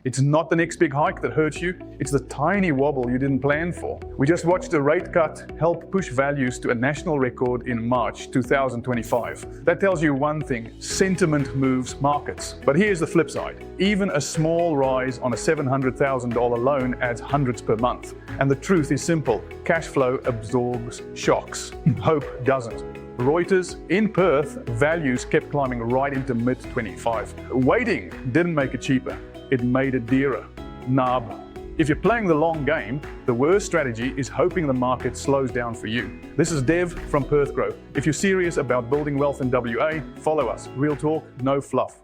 It's not the next big hike that hurts you, it's the tiny wobble you didn't plan for. We just watched a rate cut help push values to a national record in March 2025. That tells you one thing: sentiment moves markets. But here's the flip side. Even a small rise on a $700,000 loan adds hundreds per month. And the truth is simple: cash flow absorbs shocks. Hope doesn't. Reuters, in Perth, values kept climbing right into mid-25. Waiting didn't make it cheaper, it made it dearer. Nab. If you're playing the long game, the worst strategy is hoping the market slows down for you. This is Dev from PerthGrow. If you're serious about building wealth in WA, follow us. Real talk, no fluff.